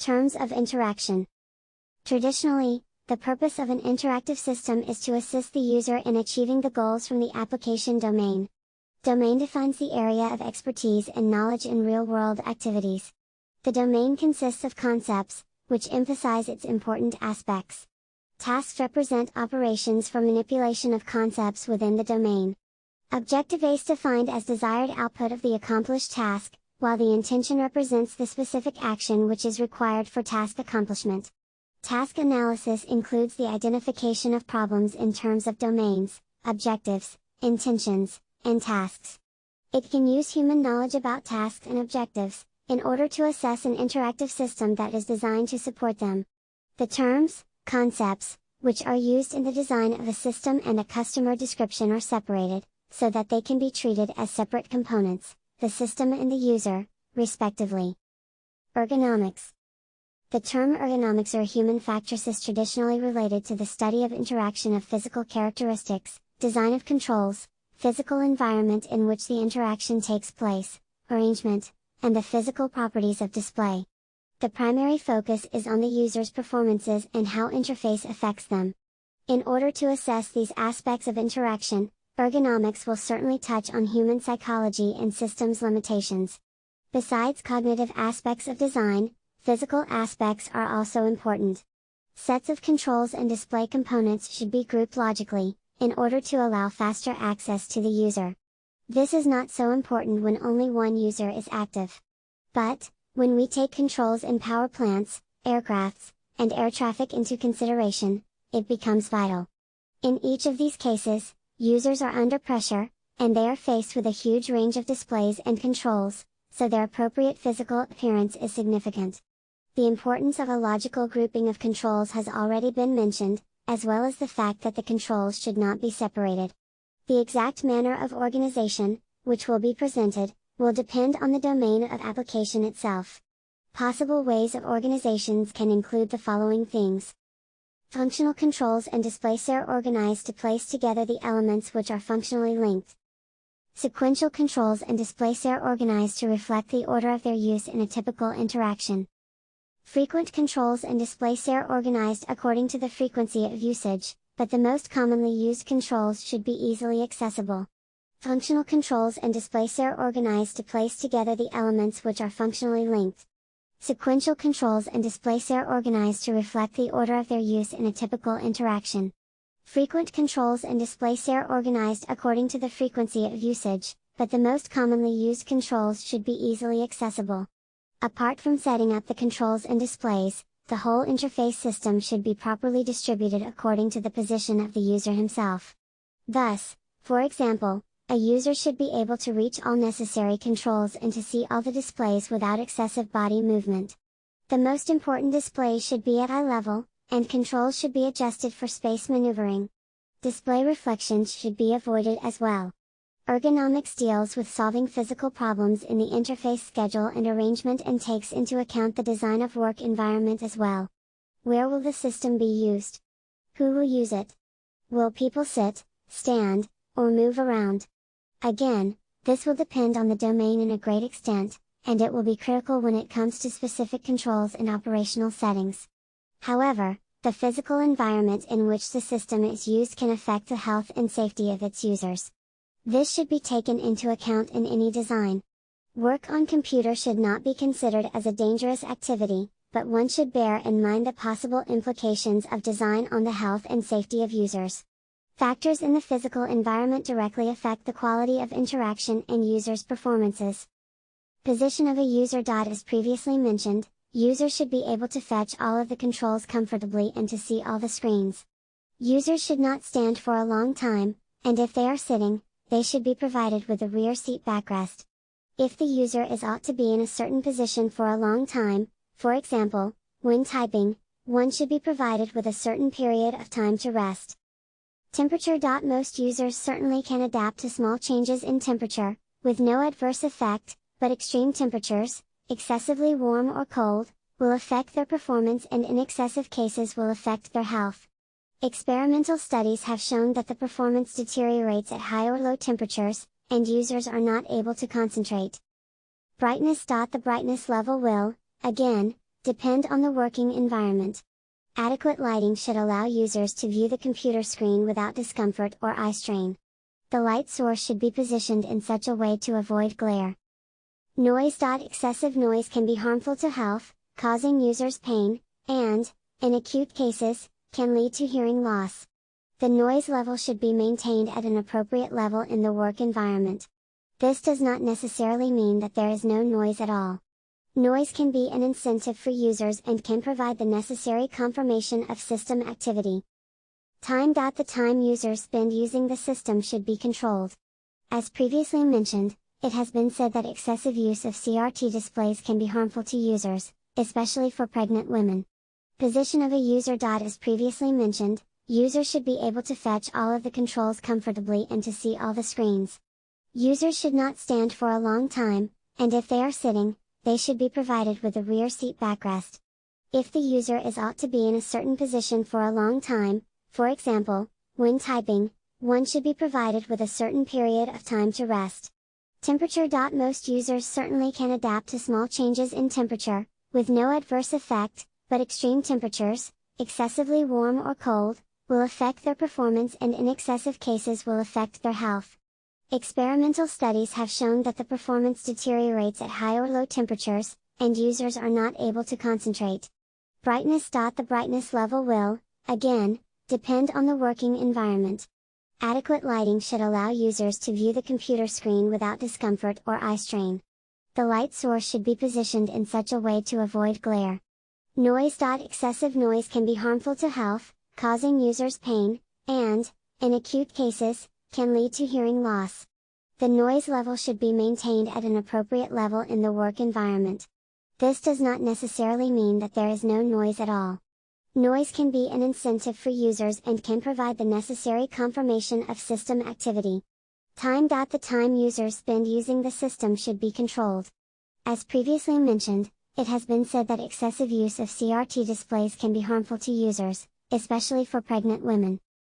Terms of interaction. Traditionally, the purpose of an interactive system is to assist the user in achieving the goals from the application domain. Domain defines the area of expertise and knowledge in real-world activities. The domain consists of concepts, which emphasize its important aspects. Tasks represent operations for manipulation of concepts within the domain. Objective is defined as desired output of the accomplished task, while the intention represents the specific action which is required for task accomplishment. Task analysis includes the identification of problems in terms of domains, objectives, intentions, and tasks. It can use human knowledge about tasks and objectives, in order to assess an interactive system that is designed to support them. The terms, concepts, which are used in the design of a system and a customer description are separated, so that they can be treated as separate components, the system and the user, respectively. Ergonomics. The term ergonomics or human factors is traditionally related to the study of interaction of physical characteristics, design of controls, physical environment in which the interaction takes place, arrangement, and the physical properties of display. The primary focus is on the user's performances and how interface affects them. In order to assess these aspects of interaction, ergonomics will certainly touch on human psychology and systems limitations. Besides cognitive aspects of design, physical aspects are also important. Sets of controls and display components should be grouped logically, in order to allow faster access to the user. This is not so important when only one user is active. But, when we take controls in power plants, aircrafts, and air traffic into consideration, it becomes vital. In each of these cases, users are under pressure, and they are faced with a huge range of displays and controls, so their appropriate physical appearance is significant. The importance of a logical grouping of controls has already been mentioned, as well as the fact that the controls should not be separated. The exact manner of organization, which will be presented, will depend on the domain of application itself. Possible ways of organizations can include the following things. Functional controls and displays are organized to place together the elements which are functionally linked. Sequential controls and displays are organized to reflect the order of their use in a typical interaction. Frequent controls and displays are organized according to the frequency of usage, but the most commonly used controls should be easily accessible. Functional controls and displays are organized to place together the elements which are functionally linked. Sequential controls and displays are organized to reflect the order of their use in a typical interaction. Frequent controls and displays are organized according to the frequency of usage, but the most commonly used controls should be easily accessible. Apart from setting up the controls and displays, the whole interface system should be properly distributed according to the position of the user himself. Thus, for example, a user should be able to reach all necessary controls and to see all the displays without excessive body movement. The most important displays should be at eye level, and controls should be adjusted for space maneuvering. Display reflections should be avoided as well. Ergonomics deals with solving physical problems in the interface schedule and arrangement and takes into account the design of work environment as well. Where will the system be used? Who will use it? Will people sit, stand, or move around? Again, this will depend on the domain in a great extent, and it will be critical when it comes to specific controls and operational settings. However, the physical environment in which the system is used can affect the health and safety of its users. This should be taken into account in any design. Work on computer should not be considered as a dangerous activity, but one should bear in mind the possible implications of design on the health and safety of users. Factors in the physical environment directly affect the quality of interaction and users' performances. Position of a user. As previously mentioned, users should be able to fetch all of the controls comfortably and to see all the screens. Users should not stand for a long time, and if they are sitting, they should be provided with a rear seat backrest. If the user is ought to be in a certain position for a long time, for example, when typing, one should be provided with a certain period of time to rest. Temperature. Most users certainly can adapt to small changes in temperature, with no adverse effect, but extreme temperatures, excessively warm or cold, will affect their performance and in excessive cases will affect their health. Experimental studies have shown that the performance deteriorates at high or low temperatures, and users are not able to concentrate. Brightness. The brightness level will, again, depend on the working environment. Adequate lighting should allow users to view the computer screen without discomfort or eye strain. The light source should be positioned in such a way to avoid glare. Noise. Excessive noise can be harmful to health, causing users pain, and, in acute cases, can lead to hearing loss. The noise level should be maintained at an appropriate level in the work environment. This does not necessarily mean that there is no noise at all. Noise can be an incentive for users and can provide the necessary confirmation of system activity. Time. The time users spend using the system should be controlled. As previously mentioned, it has been said that excessive use of CRT displays can be harmful to users, especially for pregnant women. Position of a user. As previously mentioned, users should be able to fetch all of the controls comfortably and to see all the screens. Users should not stand for a long time, and if they are sitting, they should be provided with a rear seat backrest. If the user is ought to be in a certain position for a long time, for example, when typing, one should be provided with a certain period of time to rest. Temperature. Most users certainly can adapt to small changes in temperature, with no adverse effect, but extreme temperatures, excessively warm or cold, will affect their performance and in excessive cases will affect their health. Experimental studies have shown that the performance deteriorates at high or low temperatures, and users are not able to concentrate. Brightness. The brightness level will, again, depend on the working environment. Adequate lighting should allow users to view the computer screen without discomfort or eye strain. The light source should be positioned in such a way to avoid glare. Noise. Excessive noise can be harmful to health, causing users pain, and, in acute cases, can lead to hearing loss. The noise level should be maintained at an appropriate level in the work environment. This does not necessarily mean that there is no noise at all. Noise can be an incentive for users and can provide the necessary confirmation of system activity. Time. The time users spend using the system should be controlled. As previously mentioned, it has been said that excessive use of CRT displays can be harmful to users, especially for pregnant women.